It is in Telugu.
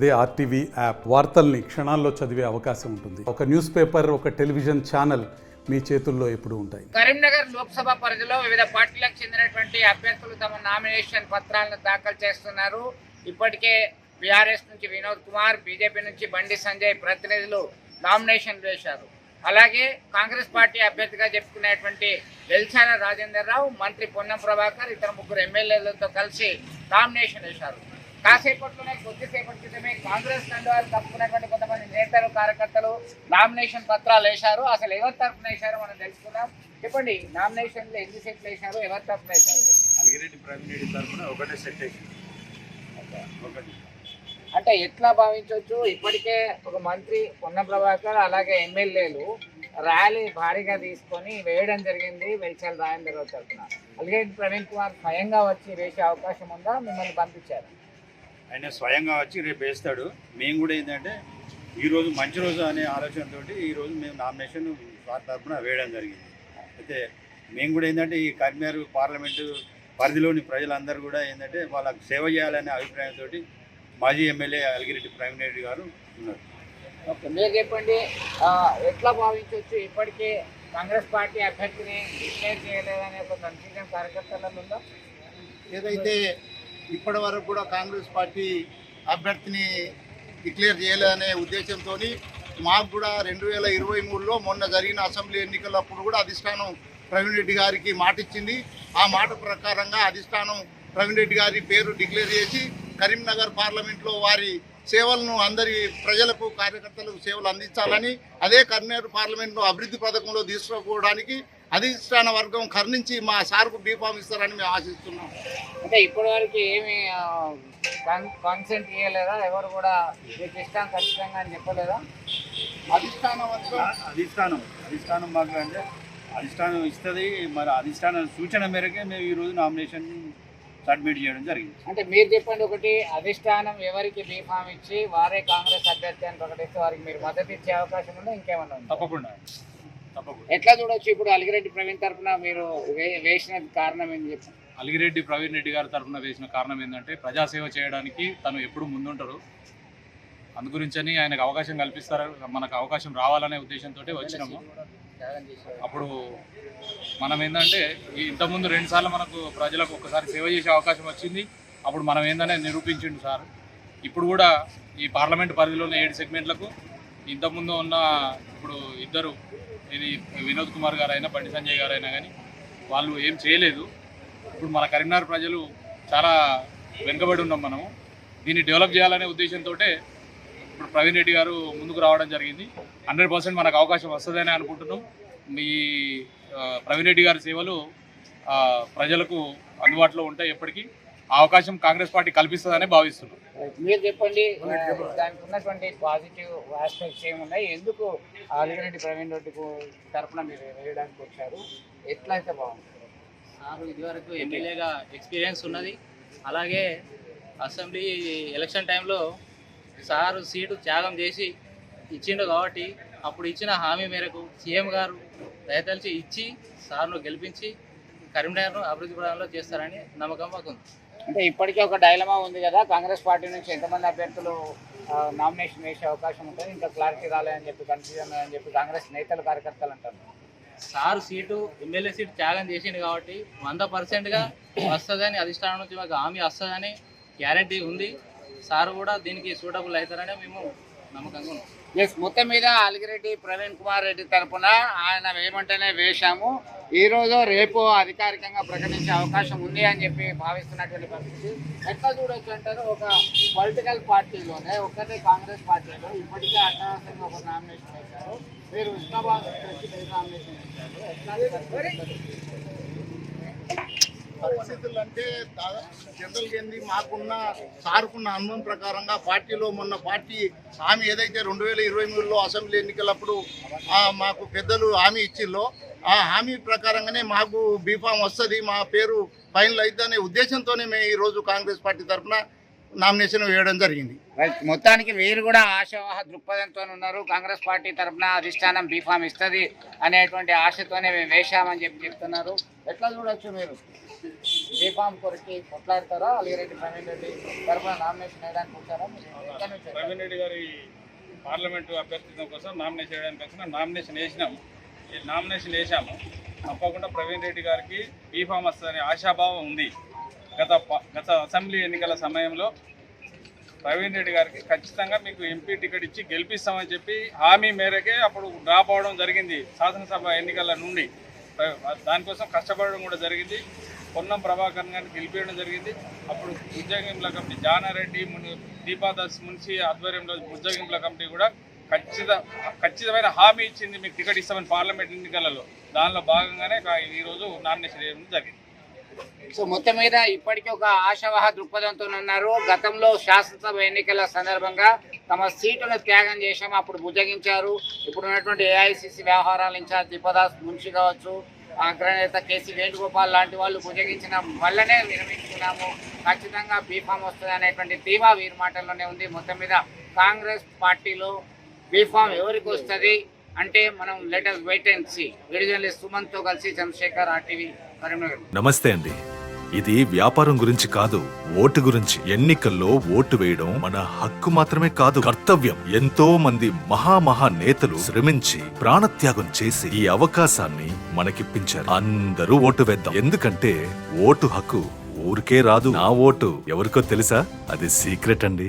అదే ఆర్టీవీ యాప్ వార్తల్ని క్షణాల్లో చదివే అవకాశం ఉంటుంది. ఒక న్యూస్ పేపర్, ఒక టెలివిజన్ ఛానల్ మీ చేతుల్లో ఎప్పుడూ ఉంటాయి. కరీంనగర్ లోక్సభ పరిధిలో వివిధ పార్టీలకు చెందినటువంటి అభ్యర్థులు తమ నామినేషన్ పత్రాలను దాఖలు చేస్తున్నారు. ఇప్పటికే బీఆర్ఎస్ నుంచి వినోద్ కుమార్, బీజేపీ నుంచి బండి సంజయ్ ప్రతినిధులు నామినేషన్ వేశారు. అలాగే కాంగ్రెస్ పార్టీ అభ్యర్థిగా చెప్పుకునేటువంటి వెల్సాల రాజేందర్ రావు, మంత్రి పొన్నం ప్రభాకర్, ఇతర ముగ్గురు ఎమ్మెల్యేలతో కలిసి నామినేషన్ వేశారు. కాసేపట్లోనే కొద్దిసేపటి క్రితమే కాంగ్రెస్ కండువాలు తప్పుకున్నటువంటి కొంతమంది నేతలు, కార్యకర్తలు నామినేషన్ పత్రాలు వేశారు. అసలు ఎవరి తరఫున వేశారో మనం తెలుసుకుందాం. చెప్పండి, నామినేషన్లు ఎన్ని సెట్లు వేశారు, ఎవరి తరఫున వేశారు? అలిగిరెడ్డి ప్రైవేట్ తరఫున ఒకటే సెట్ వేసింది. అంటే ఎట్లా భావించవచ్చు? ఇప్పటికే ఒక మంత్రి పొన్నం ప్రభాకర్ అలాగే ఎమ్మెల్యేలు ర్యాలీ భారీగా తీసుకొని వేయడం జరిగింది వెల్సాల రాజేందర్ రావు తరఫున. అలిగిరెడ్డి ప్రవీణ్ కుమార్ స్వయంగా వచ్చి వేసే అవకాశం ఉందా? మిమ్మల్ని పంపించారు? ఆయన స్వయంగా వచ్చి రేపు వేస్తాడు. మేము కూడా ఏంటంటే ఈరోజు మంచి రోజు అనే ఆలోచనతో ఈరోజు మేము నామినేషన్ వారి తరఫున వేయడం జరిగింది. అయితే మేము కూడా ఏంటంటే ఈ కరీంనగర్ పార్లమెంటు పరిధిలోని ప్రజలందరూ కూడా ఏంటంటే వాళ్ళకు సేవ చేయాలనే అభిప్రాయంతో మాజీ ఎమ్మెల్యే అలిగిరెడ్డి ప్రైవేట్ గారు ఉన్నారు. ఓకే, మీరు చెప్పండి, ఎట్లా భావించవచ్చు? ఇప్పటికే కాంగ్రెస్ పార్టీ అభ్యర్థిని డిక్లేర్ చేయలేదనే ఒక కన్ఫ్యూజన్ కార్యకర్తలలో ఉందా? ఏదైతే ఇప్పటి వరకు కూడా కాంగ్రెస్ పార్టీ అభ్యర్థిని డిక్లేర్ చేయలేదనే ఉద్దేశంతో మాకు కూడా 2023లో మొన్న జరిగిన అసెంబ్లీ ఎన్నికలప్పుడు కూడా అధిష్టానం ప్రవీణ్ రెడ్డి గారికి మాట ఇచ్చింది. ఆ మాట ప్రకారంగా అధిష్టానం ప్రవీణ్ రెడ్డి గారి పేరు డిక్లేర్ చేసి కరీంనగర్ పార్లమెంట్లో వారి సేవలను అందరి ప్రజలకు, కార్యకర్తలకు సేవలు అందించాలని, అదే కరీంనగర్ పార్లమెంట్ను అభివృద్ధి పథకంలో తీసుకుపోవడానికి అధిష్టాన వర్గం కర్ణించి మా సార్కు బీఫామ్ ఇస్తారని మేము ఆశిస్తున్నాం. అంటే ఇప్పటి వరకు ఏమి కాన్సెంట్ ఇవ్వలేదా? ఎవరు కూడా మీకు ఇష్టం ఖచ్చితంగా అని చెప్పలేదా? అధిష్టాన వర్గం అధిష్టానం మాకు అంటే అధిష్టానం ఇస్తుంది. మరి అధిష్టానం సూచన మేరకే మేము ఈరోజు నామినేషన్ సబ్మిట్ చేయడం జరిగింది. అంటే మీరు చెప్పండి, ఒకటి అధిష్టానం ఎవరికి బీఫామ్ ఇచ్చి వారే కాంగ్రెస్ అభ్యర్థి అని ప్రకటిస్తే వారికి మీరు మద్దతు ఇచ్చే అవకాశం ఉందా? ఇంకేమన్నా ఉందా? తప్పకుండా. ఎట్లా చూడొచ్చు? ఇప్పుడు అలిగిరెడ్డి ప్రవీణ్ తరఫున మీరు వేసిన కారణం ఏంటి చెప్పండి? అలిగిరెడ్డి ప్రవీణ్ రెడ్డి గారి తరఫున వేసిన కారణం ఏంటంటే ప్రజాసేవ చేయడానికి తను ఎప్పుడు ముందుంటారు. అందుగురించని ఆయనకు అవకాశం కల్పిస్తారు, మనకు అవకాశం రావాలనే ఉద్దేశంతో వచ్చినాము. అప్పుడు మనం ఏంటంటే ఇంతకుముందు 2 సార్లు మనకు ప్రజలకు ఒకసారి సేవ చేసే అవకాశం వచ్చింది. అప్పుడు మనం ఏంటనే నిరూపించిండు సార్. ఇప్పుడు కూడా ఈ పార్లమెంట్ పరిధిలోని 7 సెగ్మెంట్లకు ఇంతకుముందు ఉన్న ఇప్పుడు ఇద్దరు, ఇది వినోద్ కుమార్ గారు అయినా బండి సంజయ్ గారు అయినా కానీ వాళ్ళు ఏం చేయలేదు. ఇప్పుడు మన కరీంనగర్ ప్రజలు చాలా వెనుకబడి ఉన్నాం. మనము దీన్ని డెవలప్ చేయాలనే ఉద్దేశంతో ఇప్పుడు ప్రవీణ్ రెడ్డి గారు ముందుకు రావడం జరిగింది. 100% మనకు అవకాశం వస్తుందని అనుకుంటున్నాం. మీ ప్రవీణ్ రెడ్డి గారి సేవలు ప్రజలకు అందుబాటులో ఉంటాయి. ఎప్పటికీ ఆ అవకాశం కాంగ్రెస్ పార్టీ కల్పిస్తుందని భావిస్తున్నాం. మీరు చెప్పండి, దానికి ఉన్నటువంటి పాజిటివ్ ఆస్పెక్ట్స్ ఏమున్నాయి? ఎందుకు అలిగిరెడ్డి ప్రవీణ్ రెడ్డి తరఫున మీరు వేయడానికి వచ్చారు? ఎట్లయితే బాగుంటుంది? నాకు ఇదివరకు ఎమ్మెల్యేగా ఎక్స్పీరియన్స్ ఉన్నది. అలాగే అసెంబ్లీ ఎలక్షన్ టైంలో సారు సీటు త్యాగం చేసి ఇచ్చిండు కాబట్టి అప్పుడు ఇచ్చిన హామీ మేరకు సీఎం గారు దయతలిచి ఇచ్చి సార్ను గెలిపించి కరీంనగర్ను అభివృద్ధి పదంలో చేస్తారని నమ్మకం మాకుంది. అంటే ఇప్పటికే ఒక డైలమా ఉంది కదా, కాంగ్రెస్ పార్టీ నుంచి ఎంతమంది అభ్యర్థులు నామినేషన్ వేసే అవకాశం ఉంటుంది, ఇంకా క్లారిటీ రాలేదని చెప్పి, కన్ఫ్యూజన్ అని చెప్పి కాంగ్రెస్ నేతలు, కార్యకర్తలు అంటారు. సారు సీటు ఎమ్మెల్యే సీటు త్యాగం చేసిండు కాబట్టి 100%గా వస్తుందని అధిష్టానం నుంచి మాకు హామీ వస్తుందని గ్యారంటీ ఉంది. సారు కూడా దీనికి సూటబుల్ అవుతారని మేము నమ్మకంగా ఉన్నాం. ఎస్, మొత్తం మీద అలిగిరెడ్డి ప్రవీణ్ కుమార్ రెడ్డి తరఫున ఆయన వేయమంటేనే వేశాము. ఈరోజు రేపు అధికారికంగా ప్రకటించే అవకాశం ఉంది అని చెప్పి భావిస్తున్నటువంటి పరిస్థితి. ఎట్లా చూడొచ్చు అంటారు? ఒక పొలిటికల్ పార్టీలోనే, ఒక్కటే కాంగ్రెస్ పార్టీలో ఇప్పటికే అట్టహాసంగా ఒక నామినేషన్ వేశారు. మీరు ఉస్మాబాద్ వచ్చి నామినేషన్ వేశారు. ఎట్లా పరిస్థితులు అంటే జనరల్గా ఏంది, మాకున్న సార్కున్న అనుభవం ప్రకారంగా పార్టీలో మొన్న పార్టీ హామీ ఏదైతే 2023లో అసెంబ్లీ ఎన్నికలప్పుడు మాకు పెద్దలు హామీ ఇచ్చిల్లో, ఆ హామీ ప్రకారంగానే మాకు బీఫామ్ వస్తుంది, మా పేరు ఫైనల్ అవుతుందనే ఉద్దేశంతోనే మేము ఈరోజు కాంగ్రెస్ పార్టీ తరఫున నామినేషన్ వేయడం జరిగింది. మొత్తానికి మీరు కూడా ఆశావాహ దృక్పథంతో ఉన్నారు. కాంగ్రెస్ పార్టీ తరఫున అధిష్టానం బీఫామ్ ఇస్తుంది అనేటువంటి ఆశతోనే మేము వేశామని చెప్తున్నారు. ఎట్లా చూడొచ్చు మీరు? బీఫామ్ కొరికి కొట్లాడతారా? అలిగిరెడ్డి ప్రవీణ్ రెడ్డి తరఫున నామినేషన్ వేయడానికి వచ్చారా? ఎక్కడి నుంచి వచ్చారు? ప్రవీణ్ రెడ్డి గారి పార్లమెంటు అభ్యర్థిత్వం కోసం నామినేషన్ చేయడానికి వచ్చిన నామినేషన్ వేసినాము. ఈ నామినేషన్ వేసాము. తప్పకుండా ప్రవీణ్ రెడ్డి గారికి బీఫామ్ వస్తుందనే ఆశాభావం ఉంది. గత అసెంబ్లీ ఎన్నికల సమయంలో ప్రవీణ్ రెడ్డి గారికి ఖచ్చితంగా మీకు ఎంపీ టికెట్ ఇచ్చి గెలిపిస్తామని చెప్పి హామీ మేరకే అప్పుడు డ్రాప్ అవడం జరిగింది శాసనసభ ఎన్నికల నుండి. దానికోసం కష్టపడడం కూడా జరిగింది. పొన్నం ప్రభాకర్ గారిని గెలిపించడం జరిగింది. అప్పుడు బుజ్జగింపుల కమిటీ జానారెడ్డి దీపాదాస్ మున్షి ఆధ్వర్యంలో బుజ్జగింపుల కమిటీ కూడా ఖచ్చితమైన హామీ ఇచ్చింది, మీకు టికెట్ ఇస్తామని పార్లమెంట్ ఎన్నికలలో. దానిలో భాగంగానే ఈరోజు నామినేషన్ చేయడం జరిగింది. సో మొత్తం మీద ఇప్పటికీ ఒక ఆశావాహ దృక్పథంతో ఉన్నారు. గతంలో శాసనసభ ఎన్నికల సందర్భంగా తమ సీటును త్యాగం చేశాము, అప్పుడు బుజ్జగించారు. ఇప్పుడు ఉన్నటువంటి ఏఐసిసి వ్యవహారాల ఇన్ఛార్జ్ దీపదాస్ మున్షి కావచ్చు, అగ్రనేత కేసీ వేణుగోపాల్ లాంటి వాళ్ళు బుజ్జగించిన వల్లనే విరమించుకున్నాము, ఖచ్చితంగా బీఫామ్ వస్తుంది అనేటువంటి ధీమా వీరి మాటల్లోనే ఉంది. మొత్తం మీద కాంగ్రెస్ పార్టీలో బీఫామ్ ఎవరికి వస్తుంది అంటే మనం letter wait and see. Video సుమన్తో కలిసి చంద్రశేఖర్, RTV, కరీంనగర్. నమస్తే అండి. ఇది వ్యాపారం గురించి కాదు, ఓటు గురించి. ఎన్నికల్లో ఓటు వేయడం మన హక్కు మాత్రమే కాదు, కర్తవ్యం. ఎంతో మంది మహా నేతలు శ్రమించి ప్రాణత్యాగం చేసి ఈ అవకాశాన్ని మనకిప్పించారు. అందరూ ఓటు వేద్దాం. ఎందుకంటే ఓటు హక్కు ఊరికే రాదు. నా ఓటు ఎవరికో తెలుసా? అది సీక్రెట్ అండి.